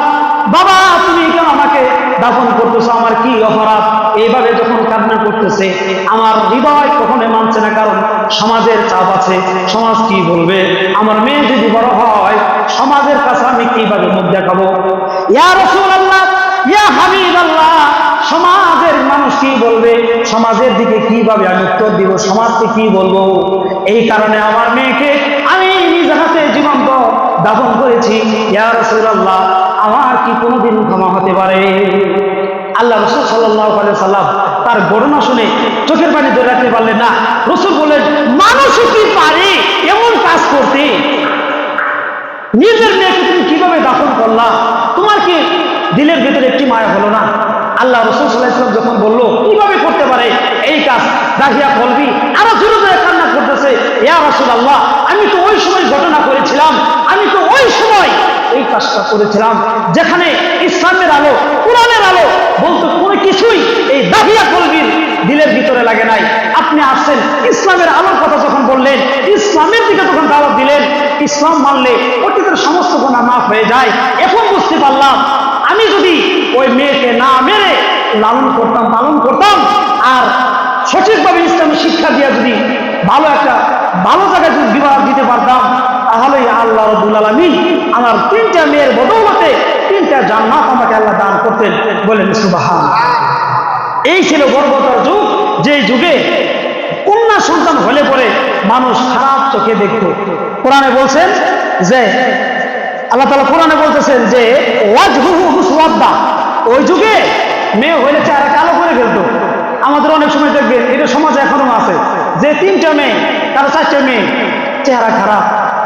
বাবা তুমি কেন আমাকে দাফন করতেছো, আমার কি অপরাধ? এইভাবে যখন কান্না করতেছে, আমার হৃদয় কখনোই মানছে না, কারণ সমাজের চাপ আছে, সমাজ কি বলবে, আমার মেয়ে যদি বড় হয় সমাজের কাছে আমি কিভাবে মুখ দেখাবো? ইয়া রাসূলুল্লাহ, ইয়া হাবিবাল্লাহ, সমাজের মানুষ মানুষ কি বলবে, সমাজের দিকে কিভাবে আমি উত্তর দিব, সমাজকে কি বলবো। এই কারণে আমার মেয়েকে আমি নিজ হাতে জীবন্ত দাফন করেছি। ইয়া রাসূলুল্লাহ, আমার কি কোনোদিন ক্ষমা হতে পারে? আল্লাহ রাসূল সাল্লাল্লাহু আলাইহি সাল্লাম তার ঘটনা শুনে চোখের পানি ধরে রাখতে পারলেন না। রাসূল বললেন, মানুষও কি পারে এমন কাজ করতে? নিজের মেয়েকে তুমি কিভাবে দাফন করলা? তোমার কি দিলের ভিতরে একটি মায়া হলো না? আল্লাহ রাসূল সাল্লাল্লাহু আলাইহি ওয়াসাল্লাম যখন বলল কিভাবে করতে পারে এই কাজ, দাহিয়া কলবি আরো জোরে জোরে কান্না করতেছে, ইয়া রাসূলুল্লাহ, আমি তো ওই সময় ঘটনা করেছিলাম, আমি তো ওই সময় এই কাজটা করেছিলাম যেখানে ইসলামের আলো, কোরআনের আলো বলতে কোনো কিছুই এই দাহিয়া কলবির দিলের ভিতরে লাগে নাই। আপনি আসছেন ইসলামের আলোর কথা যখন বললেন, ইসলামের দিকে যখন দাওয়াত দিলেন, ইসলাম মানলে অতীতের সমস্ত গুনাহ মাফ হয়ে যায়। এখন বুঝতে পারলাম, আমি যদি ওই মেয়েকে না মেরে লালন করতাম, পালন করতাম, আর সঠিকভাবে ইসলামী শিক্ষা দিয়ে যদি ভালো জায়গায় যদি বিবাহ দিতে পারতাম, তাহলে আল্লাহ রাব্বুল আলামিন আমার 3টা মেয়ের বদৌলতে 3টা জান্নাত আমাকে আল্লাহ দান করতেন। বলেন সুবহানাল্লাহ। এই ছিল বর্বরতার যুগ, যে যুগে কন্যা সন্তান হলে পরে মানুষ খারাপ চোখে দেখত। কোরআনে বলছেন যে, আল্লাহ তাআলা কোরআনে বলতেছেন যে ওয়াজহুহু মুসওয়াদ্দা, ওই যুগে মেয়ে হইলে চেহারা কালো করে ফেলতো। আমাদের অনেক সময় দেখবেন এটা সমাজে এখনো আছে, যে 3টা মেয়ে, কারো 4টা মেয়ে, চেহারা খারাপ,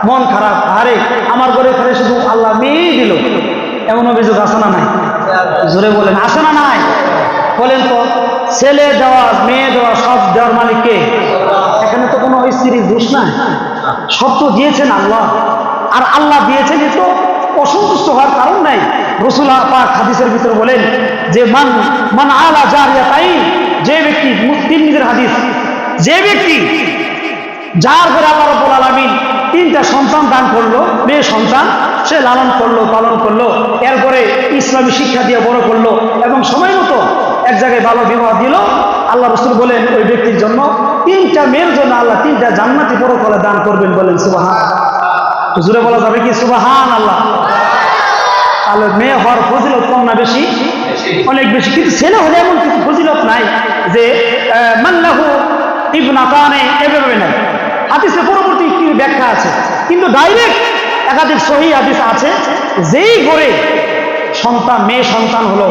মন খারাপ, আরে আমার ঘরে ফেলে শুধু আল্লাহ মেয়েই দিল, এমন অভিযোগ আছে না নাই? জোরে বলেন, আছে না নাই? বলেন তো, ছেলে দেওয়া মেয়ে দেওয়া সব দেওয়ার মালিক কে? এখানে তো কোনো স্ত্রীর দোষ নাই, সব তো দিয়েছেন আল্লাহ। আর আল্লাহ দিয়েছেন, এ তো অসন্তুষ্ট হওয়ার কারণ নাই। রাসূল পাক হাদিসের ভিতরে বলেন যে মান আলা জারিয়াতাইন, যে ব্যক্তি, তিরমিজির হাদিস, যে ব্যক্তি যার ঘরে আল্লাহ রাব্বুল আলামিন 3টা সন্তান দান করলো, মেয়ে সন্তান, সে লালন করলো, পালন করলো, এরপরে ইসলামী শিক্ষা দিয়ে বড় করলো এবং সময় মতো এক জায়গায় ভালো বিবাহ দিল, আল্লাহ রাসূল বলেন ওই ব্যক্তির জন্য 3টা মেয়ের জন্য আল্লাহ 3টা জান্নাতি পরকালে দান করবেন। বলেন সুবহানাল্লাহ। জোরে বলা যাবে কি সুবহানাল্লাহ? তাহলে মেয়ে হওয়ার ফজিলত কম না বেশি? অনেক বেশি। কিন্তু ছেলে হলে এমন কিছু ফজিলত নাই যে মান্নাহু ইবনাতানে, এভাবে নাই। হাদিসে পরবর্তী কি ব্যাখ্যা আছে, কিন্তু ডাইরেক্ট একাধিক সহিহ হাদিস আছে, যেই ঘরে সন্তান, মেয়ে সন্তান হলো,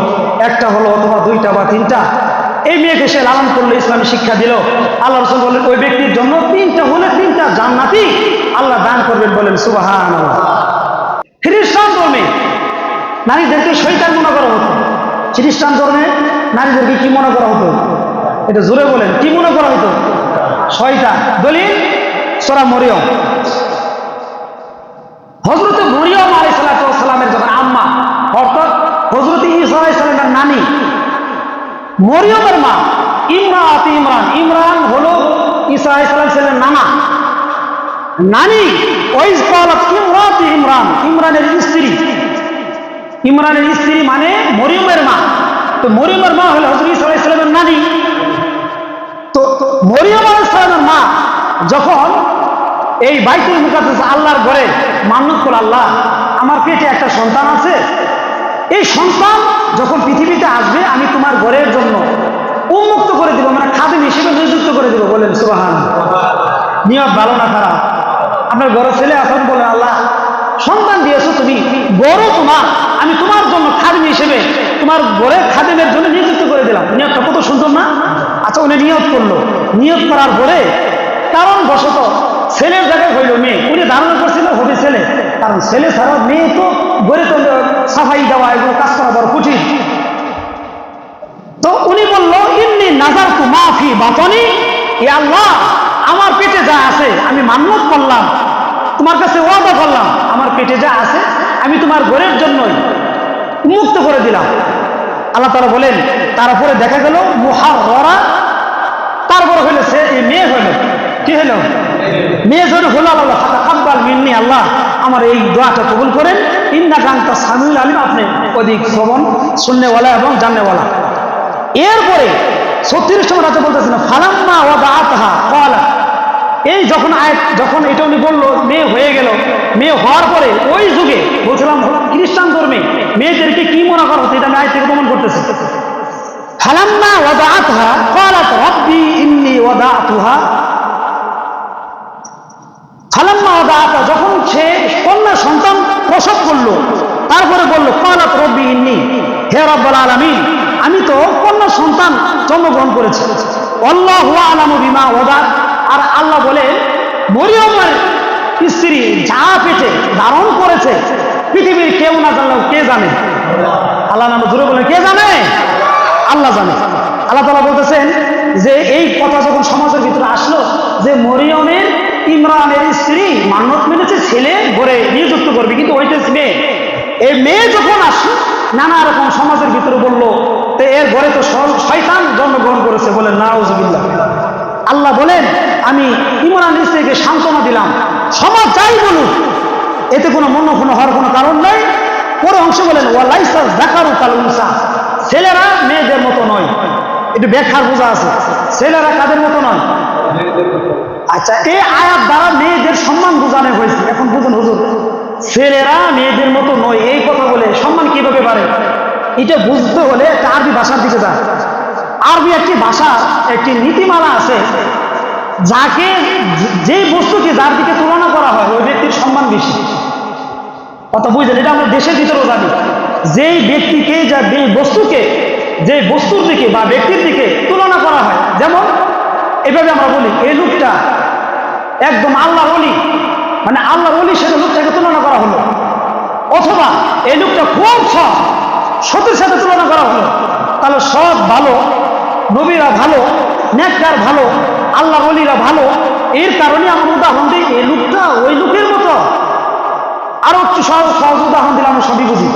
একটা হলো অথবা 2টা বা 3টা, এই মেয়েকে সে লালন করলো, ইসলামী শিক্ষা দিল, আল্লাহ রাসূল বলেন ওই ব্যক্তির জন্য 3টা হলে 3টা জান্নাতি আল্লাহ দান করবেন। বলেন সুবহানাল্লাহ। খ্রিস্টান ধর্মে নারীদেরকে শয়তান মনে করা হতো। খ্রিস্টান ধর্মে নারীদেরকে কি মনে করা হতো? এটা জোরে বলেন, কি মনে করা হতো? শয়তান। দলিল সূরা মরিয়ম। হযরত মরিয়ম আলাইহিস সালামের যখন আম্মা, অর্থাৎ হযরত ঈসা আলাইহিস সালামের নানি, মরিয়মের মা ইমরান, ইমরান হলো ঈসা আলাইহিস সালামের নানা, নানি। ওয়াইজ ক্বালাত ইমরাতু ইমরান, ইমরানের স্ত্রী, ইমরানের স্ত্রী মানে মরিয়মের মা। তো মরিয়মের মা হলো হযরত ঈসা আলাইহিস সালামের নানি। তো মরিয়ম আলাইহিস সালামের মা যখন এই বাইতুল মুকাদ্দাস আল্লাহর ঘরে মান্নত করল, আল্লাহ আমার পেটে একটা সন্তান আছে, এই সন্তান যখন পৃথিবীতে আসবে আমি তোমার ঘরের জন্য উন্মুক্ত করে দিব, মানে খাদিম হিসেবে নিযুক্ত করে দিব। বলেন সুবহানাল্লাহ। নিয়ত ভালো না খারাপ? আপনার ঘরে ছেলে আসেন, বলেন আল্লাহ সন্তান দিয়েছো তুমি, বড় তোমার, আমি তোমার জন্য খাদিম হিসেবে তোমার ঘরের খাদিমের জন্য নিযুক্ত করে দিলাম। নিয়তটা কত সুন্দর না? আচ্ছা, উনি নিয়ত করলো, নিয়ত করার পরে কারণ বশত ছেলের জায়গায় হইল মেয়ে, উনি ধারণা করছিল হবে ছেলে, কারণ ছেলে ছাড়া মেয়ে তো ঘরে তো সাফাই দেওয়া, এগুলো কাজ করা বড় কঠিন। তো উনি বলল ইন্নী নাযারতু মা ফি বাতনি, ইয়া আল্লাহ আমার পেটে যা আছে আমি মান্নত করলাম, তোমার কাছে ওয়াদা করলাম, আমার পেটে যা আছে আমি তোমার ঘরের জন্যই মুক্ত করে দিলাম। আল্লাহ তাআলা বলেন, তারপরে দেখা গেল মুহাররারা, তারপরে হইলো সে মেয়ে হইলো, কি হলো? মেয়ে যখন হলো, আল্লাহ তাকাব্বাল মিন্নি, আল্লাহ আমার এই দোয়াটা কবুল করেন, ইন্নাকা আনতাস সামিউল আলিম, আপনি অধিক শ্রবণ শুননেওয়ালা এবং জাননেওয়ালা। এরপরে 36 নম্বর আয়াতে বলতেছেন ফালাম্মা ওয়াদাআতহা ক্বালা, এই যখন এটা উনি বললো মেয়ে হয়ে গেল, মেয়ে হওয়ার পরে ওই যুগে বলছিলাম খ্রিস্টান ধর্মে মেয়েদেরকে কি মনে করা হতো, এটা আমি আয়াত থেকে প্রমাণ করতেছি। ফালাম্মা ওয়াদাআতহা ক্বালাত রাব্বি ইন্নী ওয়াদাতুহা ফালাম্মা ওয়াদাআতহা, যখন সে কন্যা সন্তান প্রসব করলো তারপরে বলল ক্বালাত রাব্বি ইন্নী, হে রব্বুল আলামিন আমি তো কন্যা সন্তান জন্মগ্রহণ করেছি। আল্লাহু আ'লামু বিমা ওয়াদাত, আর আল্লাহ বলে মরিয়মের স্ত্রী যা পেটে ধারণ করেছে পৃথিবীর কেউ না জানলেও কে জানে? আল্লাহ নাম জুড়ে বলেন কে জানে? আল্লাহ জানে। আল্লাহ তাআলা বলতেছেন যে এই কথা যখন সমাজের ভিতরে আসলো যে মরিয়মের ইমরানের স্ত্রী মান্যত মেনেছে ছেলে ঘরে নিযুক্ত করবে, কিন্তু ওইটাই মেয়ে। এই মেয়ে যখন আসলো নানা রকম সমাজের ভিতরে বললো তো এর ঘরে তো শয়তান জন্মগ্রহণ করেছে, বলেন নাউজুবিল্লাহ। আল্লাহ বলেন আমি ইমরানের স্ত্রীকে সান্ত্বনা দিলাম, সমাজ যাই বলুক এতে কোনো মনোক্ষণ হওয়ার কোনো কারণ নেই। পরে অংশ বলেন ওয়ালাইসা যাকারু কাল উনসা, ছেলেরা মেয়েদের মতো নয়। একটু ব্যাখ্যার বোঝা আছে, ছেলেরা কাদের মতো নয়? আচ্ছা, এই আয়াত দ্বারা মেয়েদের সম্মান বোঝানো হয়েছে। এখন বুঝুন হুজুর, ছেলেরা মেয়েদের মতো নয় এই কথা বলে সম্মান কিভাবে বাড়ে? এটা বুঝতে হলে একটা আরবি ভাষার দিকে যান। আরবি একটি ভাষা, একটি নীতিমালা আছে, যাকে যে বস্তুকে যার দিকে তুলনা করা হয় ওই ব্যক্তির সম্মান বেশি। কথা বুঝলেন? এটা আমরা দেশের ভিতরেও জানি, যেই ব্যক্তিকে বস্তুকে যে বস্তুর দিকে বা ব্যক্তির দিকে তুলনা করা হয়, যেমন এভাবে আমরা বলি এই লোকটা একদম আল্লাহর ওলি, মানে আল্লাহর ওলির সাথে লোকটাকে তুলনা করা হলো, অথবা এই লোকটা খুব সতের সাথে তুলনা করা হলো, তাহলে সব ভালো, নবীরা ভালো, নেককার ভালো, আল্লাহর ওলিরা ভালো। এর কারণে আমরা উদাহরণ দিই এই লোকটা ওই লোকের মতো। আরো একটু সহজ উদাহরণ দিলে আমরা সবই বুঝি।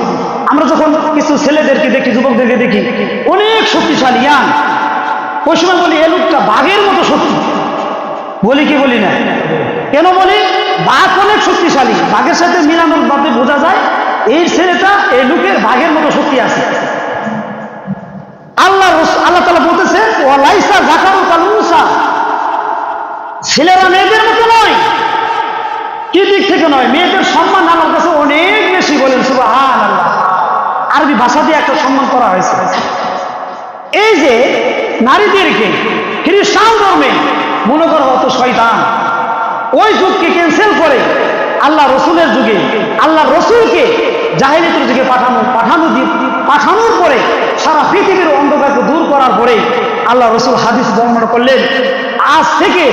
আমরা যখন কিছু ছেলেদেরকে দেখি, যুবকদেরকে দেখি অনেক শক্তিশালী ইয়ান, ওই সময় বলি এ লোকটা বাঘের মতো শক্তি, বলি কি বলি না? কেন বলি? বাঘ অনেক শক্তিশালী, বাঘের সাথে মিলানোর বাদে বোঝা যায় এই ছেলেটা এই লোকের বাঘের মতো শক্তি আছে। আল্লাহ তাআলা বলতেছে ওয়ালাইসা যাকারু কাল উনসা, ছেলেরা মেয়েদের মতো নয়। কি দিক থেকে নয়? মেয়েদের সম্মান আল্লাহর কাছে অনেক বেশি, বলেন সুবহানাল্লাহ। আরবি ভাষা দিয়ে একটা সম্মান করা হয়েছে। এই যে নারীদেরকে খ্রিস্টান ধর্মে মনে করা হতো শয়তান, ওই যুগকে ক্যান্সেল করে আল্লাহ রসুলের যুগে আল্লাহ রসুলকে জাহেলিয়াতের যুগে পাঠানোর পরে সারা পৃথিবীর অন্ধকারকে দূর করার পরে আল্লাহ রসুল হাদিস বর্ণনা করলেন, আজ থেকে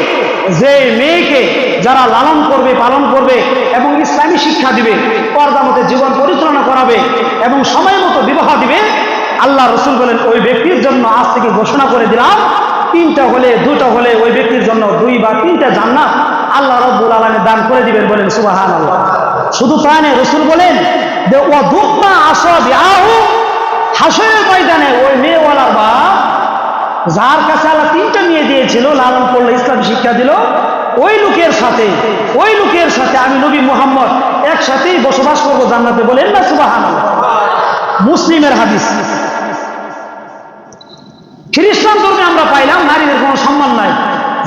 যে মেয়েকে যারা লালন করবে, পালন করবে এবং ইসলামী শিক্ষা দিবে, পর্দা মতো জীবন পরিচালনা করাবে এবং সময় মতো বিবাহ দিবে, আল্লাহ রসুল বলেন ওই ব্যক্তির জন্য আজ থেকে ঘোষণা করে দিলাম, 3টা হলে 2টা হলে ওই ব্যক্তির জন্য 2 বা 3টা জান্নাত আল্লাহ রাব্বুল আলামিন দান করে দিবেন, বলেন সুবহানাল্লাহ। শুধু তাই নয়, রসুল বলেন যে ওয়াদুকনা আসাবিআহু, হাসরের ময়দানে ওই মেয়েওয়ালার বাপ যার কাছে আল্লাহ 3টা মেয়ে দিয়েছিল, লালন করলো, ইসলাম শিক্ষা দিল, ওই লোকের সাথে আমি নবী মুহাম্মদ একসাথেই বসবাস করবো জান্নাতে, বলেন না সুবহানাল্লাহ। মুসলিমের হাদিস। খ্রিস্টান ধর্মে আমরা পাইলাম নারীদের কোনো সম্মান নাই,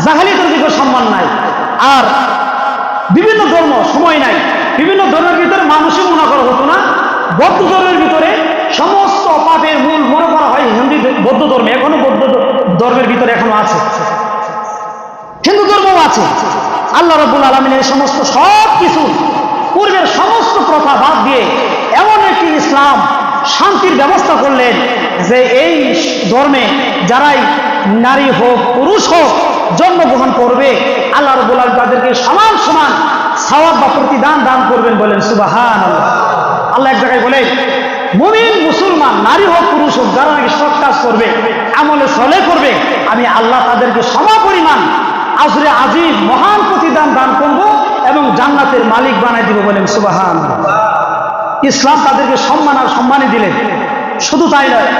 জাহেলিয়াতের দিকেও সম্মান নাই, আর বিভিন্ন ধর্ম সময় নাই, বিভিন্ন ধর্মের ভিতরে মানুষই মনে করা হতো না। বৌদ্ধ ধর্মের ভিতরে সমস্ত পাপের মূল মনে করা হয় হিন্দু বৌদ্ধ ধর্মে, এখনো বৌদ্ধ ধর্মের ভিতরে এখনো আছে, হিন্দু ধর্মও আছে। আল্লাহ রাব্বুল আলামিন এই সমস্ত সব কিছু পূর্বের সমস্ত প্রথা বাদ দিয়ে এমন একটি ইসলাম শান্তির ব্যবস্থা করলেন যে এই ধর্মে যারাই নারী হোক পুরুষ হোক জন্মগ্রহণ করবে, আল্লাহ রাব্বুল আলামিন তাদেরকে সমান সমান সওয়াব বা প্রতিদান দান করবেন, বলেন সুবহানাল্লাহ। আল্লাহ এক জায়গায় বলে মুমিন মুসলমান নারী হোক পুরুষ হোক যারা নাকি সৎ কাজ করবে, আমলে সলে করবে, আমি আল্লাহ তাদেরকে সমপরিমাণ আজরে আজিম মহান প্রতিদান দান করব এবং জান্নাতের মালিক বানাই দিব, বলেন সুবহানাল্লাহ। ইসলাম তাদেরকে সম্মান আর সম্মানই দিলেন। শুধু তাই নয়,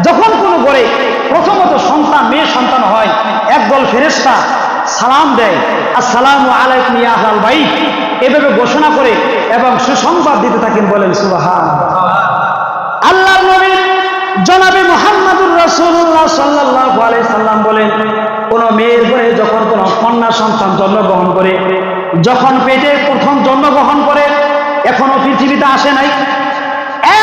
যখন কোনো ঘরে প্রথমত সন্তান মেয়ে সন্তান হয়, একদল ফেরেশতা সালাম দেয়, আসসালামু আলাইকুম ইয়া আহলাল বাইত, এভাবে ঘোষণা করে এবং সুসংবাদ দিতে থাকেন, বলেন সুবহানাল্লাহ। আল্লাহর নবী জনাবে মুহাম্মদুর রাসূলুল্লাহ সাল্লাল্লাহু আলাইহি সাল্লাম বলেন, কোন মেয়ের ঘরে যখন কোন কন্যা সন্তান জন্মগ্রহণ করে, যখন পেটে প্রথম জন্মগ্রহণ করে, এখনো পৃথিবীতে আসে নাই,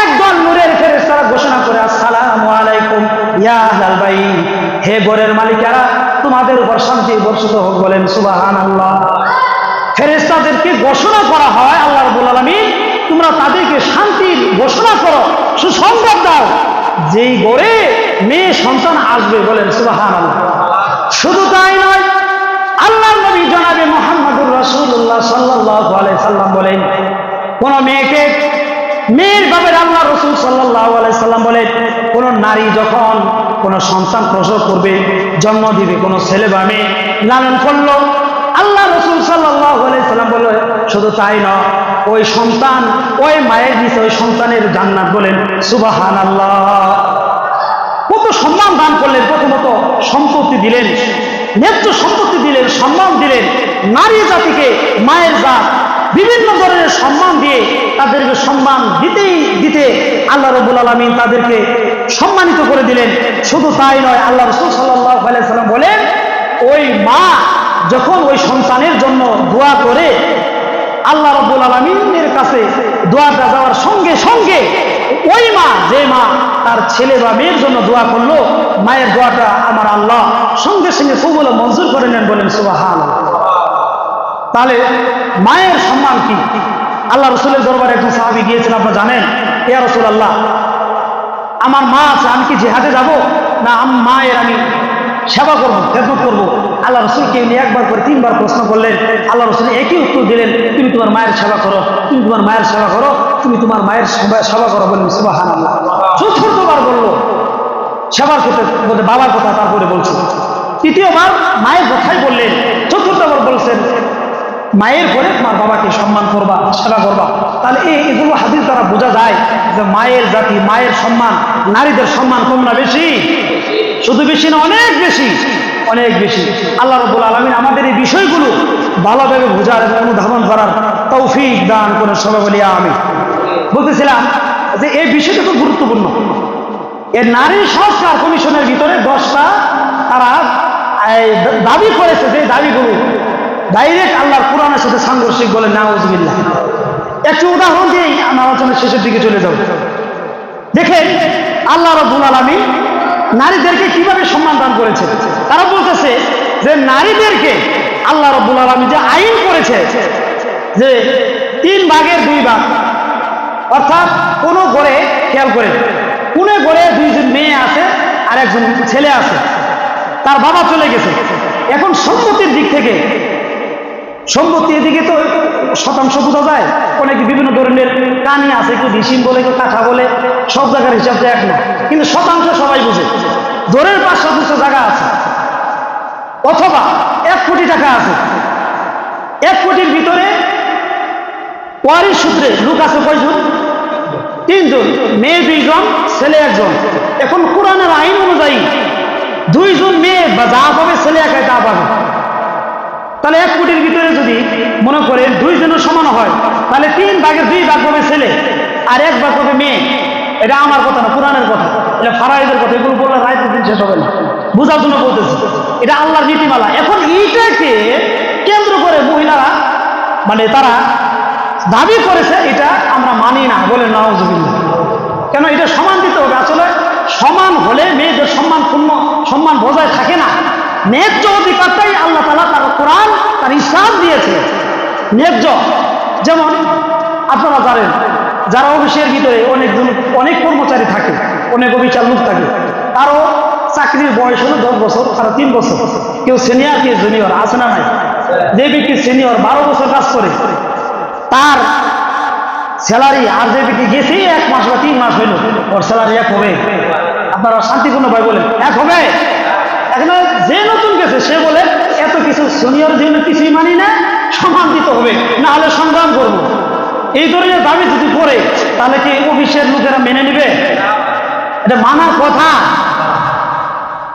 একদল নূরের ফেরেশতারা ঘোষণা করে, আসসালামু আলাইকুম ইয়া আহলাল বাইত, হে ঘরের মালিকেরা, তোমাদের উপর শান্তি বর্ষিত হোক, বলেন সুবহানাল্লাহ। ফেরেশতাদেরকে ঘোষণা করা হয়, আল্লাহ রাব্বুল আলামিন তোমরা তাদেরকে শান্তির ঘোষণা করো, সুসংবাদ দাও, যেই ঘরে মেয়ে সন্তান আসবে, বলেন সুবহানাল্লাহ। শুধু তাই নয়, আল্লাহর নবী জনাবে মুহাম্মদুর রাসূলুল্লাহ সাল্লাল্লাহু আলাইহি সাল্লাম বলেন, কোন মেয়েকে, মেয়ের বাবার আল্লাহ রাসূল সাল্লাল্লাহু আলাইহি সাল্লাম বলেন, কোন নারী যখন কোন সন্তান প্রসব করবে, জন্ম দিবে, কোন ছেলে বা মেয়ে লালন করলো, আল্লাহ রাসূল সাল্লাল্লাহু আলাইহি সাল্লাম বলে, শুধু তাই নয়, ওই সন্তান ওই মায়ের নিচে ওই সন্তানের জান্নাত, বলেন সুবহানাল্লাহ। কত সম্মান দান করলেন, প্রথমত সম্পত্তি দিলেন, ন্যায্য সম্পত্তি দিলেন, সম্মান দিলেন, নারী জাতিকে মায়ের জাত বিভিন্ন ধরনের সম্মান দিয়ে তাদেরকে সম্মান দিতে আল্লাহ রাব্বুল আলামিন তাদেরকে সম্মানিত করে দিলেন। শুধু তাই নয়, আল্লাহ রাসূল সাল্লাল্লাহু আলাইহি সাল্লাম বলেন, ওই মা যখন ওই সন্তানের জন্য দোয়া করে, আল্লাহ রাব্বুল আলামিনের কাছে দোয়াটা যাওয়ার সঙ্গে সঙ্গে ওই মা, যে মা তার ছেলে বা মেয়ের জন্য দোয়া করলো, মায়ের দোয়াটা আমার আল্লাহ সঙ্গে সঙ্গে কবুল ও মঞ্জুর করে নেন, বলেন সুবহানাল্লাহ। তাহলে মায়ের সম্মান কি? আল্লাহ রাসূলের দরবারে একজন সাহাবী গিয়েছেন, আপনারা জানেন, ইয়া রাসূলুল্লাহ, আমার মা আছে, আমি কি জিহাদে যাব না মায়ের আমি সেবা করবো, খেদমত করবো? আল্লাহ রাসূলকে উনি একবার করে তিনবার প্রশ্ন করলেন। আল্লাহ রাসূল একই উত্তর দিলেন, তুমি তোমার মায়ের সেবা করো, তুমি তোমার মায়ের সেবা করো, তুমি তোমার মায়ের সেবা করো, বলেন সুবহানাল্লাহ। চতুর্থবার বললো সেবার কথা, বাবার কথা তারপরে বলছে। তৃতীয়বার মায়ের কথাই বললেন। চতুর্থবার বলছেন মায়ের পরে তোমার বাবাকে সম্মান করবা, সেবা করবা। তাহলে এগুলো হাদিস দ্বারা বোঝা যায় যে মায়ের জাতি, মায়ের সম্মান, নারীদের সম্মান কম না বেশি? শুধু বেশি না, অনেক বেশি, অনেক বেশি। আল্লাহ রাব্বুল আলামিন আমাদের এই বিষয়গুলো ভালোভাবে বোঝার এবং অনুধাবন করার তৌফিক দান করে, সবাই বলি আমিন। বলতেছিলাম যে এই বিষয়টা খুব গুরুত্বপূর্ণ। এই নারী সংস্কার কমিশনের ভিতরে 10টা তারা দাবি করেছে, যে দাবিগুলো ডাইরেক্ট আল্লাহর কোরআনের সাথে সাংঘর্ষিক, বলে নাউজুবিল্লাহ। একটু উদাহরণ দিয়ে আমার আলোচনার শেষের দিকে চলে যাব। দেখেন আল্লাহ রাব্বুল আলামিন নারীদেরকে কিভাবে সম্মান দান করেছে। তারা বলতেছে যে নারীদেরকে আল্লাহ রাব্বুল আলামিন যে আইন করেছে, যে 3 ভাগের 2 ভাগ, অর্থাৎ কোন ঘরে, খেয়াল করে, কোন ঘরে 2জন মেয়ে আছে আর একজন ছেলে আছে, তার বাবা চলে গেছে। এখন সম্পত্তির দিক থেকে, সম্পত্তি এদিকে তো শতাংশ বোঝা যায়, অনেক বিভিন্ন ধরনের কানি আছে, কেউ ডিসিম বলে, কেউ কাঠা বলে, সব জায়গার হিসাব এক না, কিন্তু শতাংশ সবাই বুঝে। জোরের 5% জায়গা আছে, অথবা 1 কোটি টাকা আছে, 1 কোটির ভিতরে ওয়ারিশ সূত্রে লোক আছে কয়জন? 3 জন, মেয়ে 2 জন, ছেলে 1 জন। এখন কোরআনের আইন অনুযায়ী 2 জন মেয়ে বা যা পাবে, ছেলে একাই তা পাবে। তাহলে 1 কোটির ভিতরে যদি মনে করেন 2 জনের সমান হয়, তাহলে 3 ভাগের 2 ভাগ পাবে ছেলে আর 1 ভাগ পাবে মেয়ে। এটা আমার কথা না, কোরআনের কথা, এটা ফারাইদের কথা। এগুলো বললে রায়তের দিন শেষ হবে না, বোঝার জন্য বলতেছি, এটা আল্লাহর নীতিমালা। এখন এইটাকে কেন্দ্র করে মহিলারা, মানে তারা দাবি করেছে, এটা আমরা মানি না, বলে নাউজুবিল্লাহ। কেন? এটা সমান দিতে হবে। আসলে সমান হলে মেয়েদের সম্মান বজায় থাকে না। ন্যায্য অধিকারটাই আল্লাহ তাআলা তার কোরআন, তার ইসলাম দিয়েছে ন্যায্য। যেমন আপনারা জানেন, যারা অফিসের ভিতরে অনেক কর্মচারী থাকে, অনেক অফিসার লোক থাকে, তারও চাকরির বয়স হলো 10 বছর, তারা 3 বছর, কেউ সিনিয়র, কেউ জুনিয়র, আছে না নাই? যে ব্যক্তি সিনিয়র 12 বছর কাজ করে, তার স্যালারি, আর যে ব্যক্তি গেছে 1 মাস বা 3 মাস হইল, ওর স্যালারি 1 হবে? আপনারা শান্তিপূর্ণ ভাই বলেন, 1 হবে? এখন যে নতুন গেছে সে বলে এত কিছু সিনিয়র জন্য কিছুই মানি না, সমান দিতে হবে, না হলে সংগ্রাম করবো। এই ধরনের দাবি যদি করে, তাহলে কি অফিসের লোকেরা মেনে নিবে? এটা মানার কথা।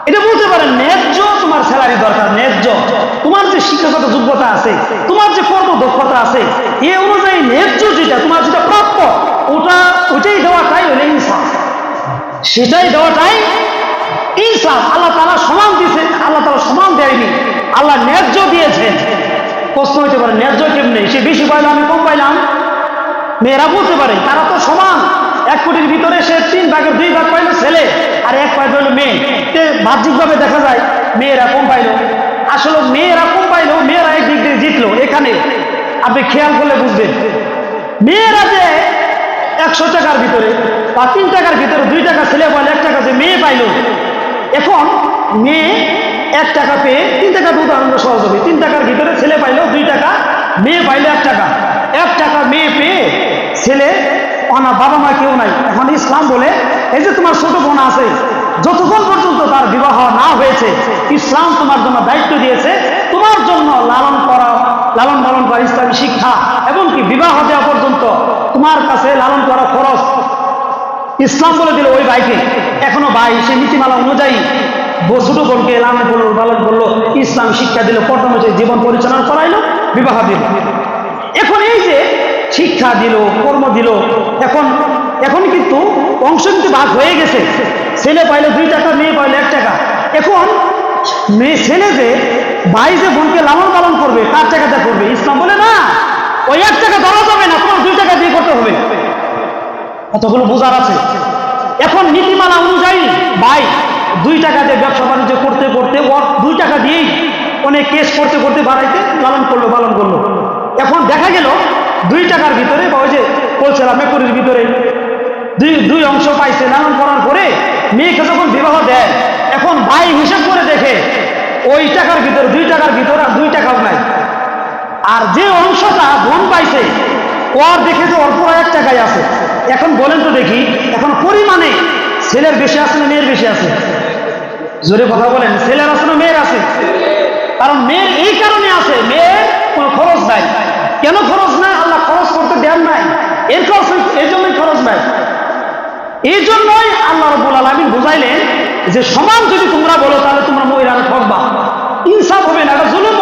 এটা বলতে পারেন ন্যায্য তোমার স্যালারি দরকার, ন্যায্য তোমার যে শিক্ষাগত যোগ্যতা আছে, তোমার যে কর্মদক্ষতা আছে, এই অনুযায়ী ন্যায্য যেটা তোমার যেটা প্রাপ্য, ওটাই দেওয়াটাই হলে ইনসাফ, সেটাই দেওয়াটাই ইনসাফ। আল্লাহ তাআলা সমান দিয়েছে, আল্লাহ তাআলা সমান দেয়নি, আল্লাহ ন্যায্য দিয়েছেন। প্রশ্ন হইতে পারে ন্যায্য কেমনে? সে বেশি পাইলাম, আমি কম পাইলাম। মেয়েরা বলতে পারে তারা তো সমান, 1 কোটির ভিতরে সে 3 ভাগের 2 ভাগ পাইলো ছেলে আর 1 ভাগ হইলো মেয়ে। বাহ্যিকভাবে দেখা যায় মেয়েরা কম পাইলো, আসলে মেয়েরা কম পাইলো, মেয়েরা একদিক দিয়ে জিতলো। এখানে আপনি খেয়াল করলে বুঝবেন, মেয়েরা যে 100 টাকার ভিতরে বা 3 টাকার ভিতরে 2 টাকা ছেলে পাইলো, 1 টাকা যে মেয়ে পাইলো, এখন মেয়ে 1 টাকা পেয়ে 3 টাকা, উদাহরণ সহজ হবে, 3 টাকার ভিতরে ছেলে পাইলো 2 টাকা, মেয়ে পাইলো 1 টাকা। 1 টাকা মেয়ে পেয়ে ছেলে না, বাবা মা কেউ নাই। এখন ইসলাম বলে এই যে তোমার ছোট বোন আছে, যতক্ষণ পর্যন্ত তার বিবাহ না হয়েছে ইসলাম তোমার জন্য দায়িত্ব দিয়েছে, তোমার জন্য লালন পালন করা, ইসলামী শিক্ষা এবং কি বিবাহ দেওয়া পর্যন্ত তোমার কাছে লালন করা খরচ ইসলাম বলে দিল ওই ভাইকে। এখনো ভাই সে নীতিমালা অনুযায়ী ছোট বোনকে লালন করলো, পালন করলো, ইসলাম শিক্ষা দিল, পর্দা অনুযায়ী জীবন পরিচালনা করাইলো, বিবাহ দিল। এখন এই যে শিক্ষা দিল, কর্ম দিল, এখন কিন্তু অংশ কিন্তু ভাগ হয়ে গেছে। ছেলে পাইলো 2 টাকা, মেয়ে পাইলো 1 টাকা। এখন ছেলে যে ভাই যে বোনকে লালন পালন করবে, কার টাকাটা করবে? ইসলাম বলে না, ওই 1 টাকা দেওয়া যাবে না, তোমার 2 টাকা দিয়ে করতে হবে। কতগুলো বোঝার আছে। এখন নীতিমালা অনুযায়ী ভাই 2 টাকা দিয়ে ব্যবসা বাণিজ্য করতে করতে ওর 2 টাকা দিয়েই অনেক কেস করতে করতে বাড়াইতে লালন করলো। এখন দেখা গেল 2 টাকার ভিতরে বা ওই যে বলছিলাম 1 কোটির ভিতরে দুই অংশ পাইছে, লালন করার পরে মেয়েকে যখন বিবাহ দেয়, এখন ভাই হিসাব করে দেখে ওই টাকার ভিতরে 2 টাকার ভিতরে আর 2 টাকাও নাই। আর যে অংশটা বোন পাইছে ওর দেখে যে অল্প 1 টাকাই আছে। এখন বলেন তো দেখি, এখন পরিমাণে ছেলের বেশি আছে না মেয়ের বেশি আছে? জোরে কথা বলেন, ছেলের আছে না মেয়ের আছে? কারণ মেয়ের এই কারণে আছে, মেয়ের কোনো খরচ নাই। কেন খরচ নাই? আল্লাহ খরচ করতে দেন নাই, এই জন্যই খরচ নাই। এই জন্যই আল্লাহ রাব্বুল আলামিন বুঝাইলেন যে সমান যদি তোমরা বলো তাহলে তোমরা মহিলারা ঠকবা, ইনসাফ হবে না, এটা জুলুম